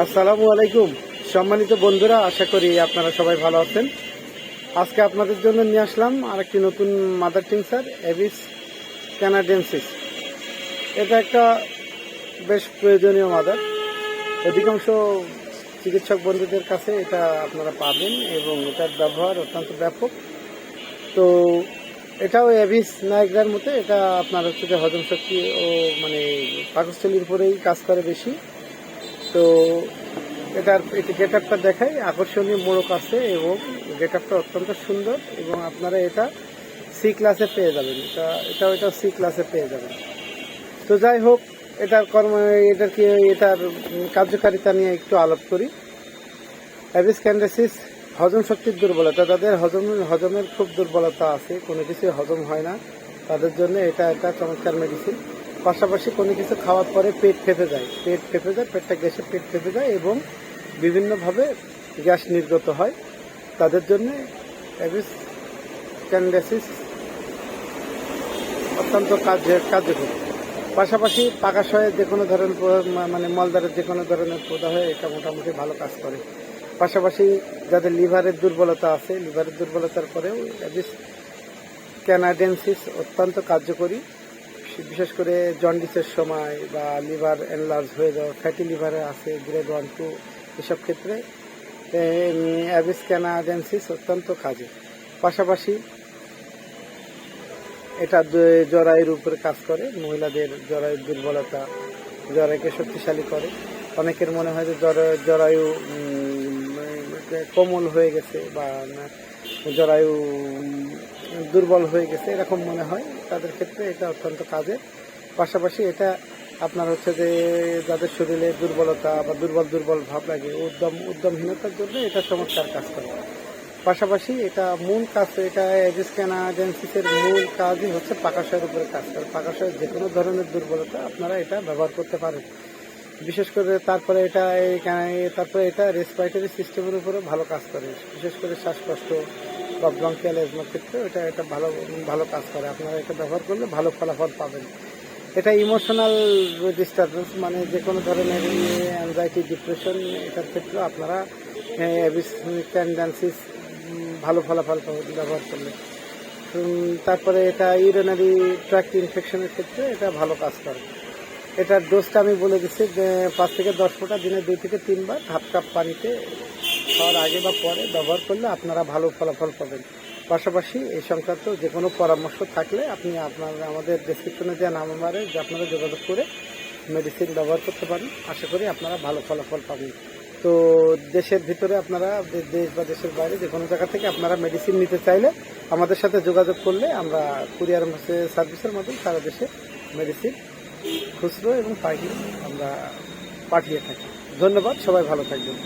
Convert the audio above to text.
আসসালামু আলাইকুম সম্মানিত বন্ধুরা, আশা করি আপনারা সবাই ভালো আছেন। আজকে আপনাদের জন্য নিয়ে আসলাম আরেকটি নতুন মাদার টিংসার, এভিস ক্যানাডেন্সিস। এটা একটা বেশ প্রয়োজনীয় মাদার। অধিকাংশ চিকিৎসক বন্ধুদের কাছে এটা আপনারা পাবেন এবং এটার ব্যবহার অত্যন্ত ব্যাপক। তো এটাও এভিস নাইগ্রার মতো, এটা আপনার হচ্ছে যে হজম শক্তি ও মানে পাকস্থলীর উপরেই কাজ করে বেশি। তো এটার গেট আপটা দেখাই, আকর্ষণীয় মোড়ক আছে এবং গেট আপটা অত্যন্ত সুন্দর এবং আপনারা এটা সি ক্লাসে পেয়ে যাবেন। এটা সি ক্লাসে পেয়ে যাবেন। তো যাই হোক, এটার এটার কার্যকারিতা নিয়ে একটু আলাপ করি। এভিস ক্যানাডেন্সিস হজম শক্তির দুর্বলতা, যাদের হজমের খুব দুর্বলতা আছে, কোনো কিছু হজম হয় না, তাদের জন্য এটা একটা চমৎকার মেডিসিন। পাশাপাশি কোনো কিছু খাওয়ার পরে পেট ফেঁপে যায়, পেটটা গ্যাসে পেট ফেঁপে যায় এবং বিভিন্নভাবে গ্যাস নির্গত হয়, তাদের জন্য এভিস ক্যানাডেন্সিস অত্যন্ত কার্যকরী। পাশাপাশি পাকাশয়ের যে কোনো ধরনের মানে মলদারের যে কোনো ধরনের প্রদাহ এটা মোটামুটি ভালো কাজ করে। পাশাপাশি যাদের লিভারের দুর্বলতা আছে, লিভারের দুর্বলতার পরেও এভিস ক্যানাডেন্সিস অত্যন্ত কার্যকরী। বিশেষ করে জন্ডিসের সময় বা লিভার এনলার্জ হয়ে যাওয়া, ফ্যাটি লিভারে আছে গ্রেড 1-2, এসব ক্ষেত্রে এভিস ক্যানাডেন্সিস অত্যন্ত কাজে। পাশাপাশি এটা জরায়ুর উপরে কাজ করে, মহিলাদের জরায়ুর দুর্বলতা, জরায়ুকে শক্তিশালী করে। অনেকের মনে হয় যে জরায়ু কোমল হয়ে গেছে বা জরায়ু দুর্বল হয়ে গেছে, এরকম মনে হয়, তাদের ক্ষেত্রে এটা অত্যন্ত কাজের। পাশাপাশি এটা আপনার হচ্ছে যে যাদের শরীরে দুর্বলতা বা দুর্বল ভাব লাগে, উদ্যমহীনতার জন্য এটা চমৎকার কাজ করে। পাশাপাশি এটা মূল কাজ, এটা এভিস ক্যানাডেন্সিসের মূল কাজই হচ্ছে পাকাশয়ের উপরে কাজ করে। পাকাশয়ের যে কোনো ধরনের দুর্বলতা আপনারা এটা ব্যবহার করতে পারেন। বিশেষ করে তারপরে এটা রেসপিরেটরি সিস্টেমের উপরে ভালো কাজ করে, বিশেষ করে শ্বাসকষ্ট বা ব্রঙ্কিয়াল অ্যাজমার ক্ষেত্রে এটা ভালো কাজ করে। আপনারা এটা ব্যবহার করলে ভালো ফলাফল পাবেন। এটা ইমোশনাল ডিস্টারবেন্স, মানে যে কোনো ধরনের অ্যাংজাইটি, ডিপ্রেশন, এটার ক্ষেত্রে আপনারা এভিস ক্যানাডেন্সিস ভালো ফলাফল পাবেন ব্যবহার করলে। তারপরে এটা ইউরিনারি ট্র্যাক্ট ইনফেকশনের ক্ষেত্রে এটা ভালো কাজ করে। এটার ডোজটা আমি বলে দিচ্ছি, 5 থেকে 10 ফোঁটা দিনে 2 থেকে 3 বার হাফ কাপ পানিতে খাওয়ার আগে বা পরে ব্যবহার করলে আপনারা ভালো ফলাফল পাবেন। পাশাপাশি এই সংক্রান্ত যে কোনো পরামর্শ থাকলে আপনি আমাদের ডেসক্রিপশনে দেওয়া নাম্বারে আপনারা যোগাযোগ করে মেডিসিন ব্যবহার করতে পারেন। আশা করি আপনারা ভালো ফলাফল পাবেন। তো দেশের ভিতরে আপনারা, দেশ বা দেশের বাইরে যে কোনো জায়গা থেকে আপনারা মেডিসিন নিতে চাইলে আমাদের সাথে যোগাযোগ করলে আমরা কুরিয়ার সার্ভিসের মাধ্যমে সারা দেশে মেডিসিন খুচরো এবং পাইকারি আমরা পাঠিয়ে থাকি। ধন্যবাদ, সবাই ভালো থাকবেন।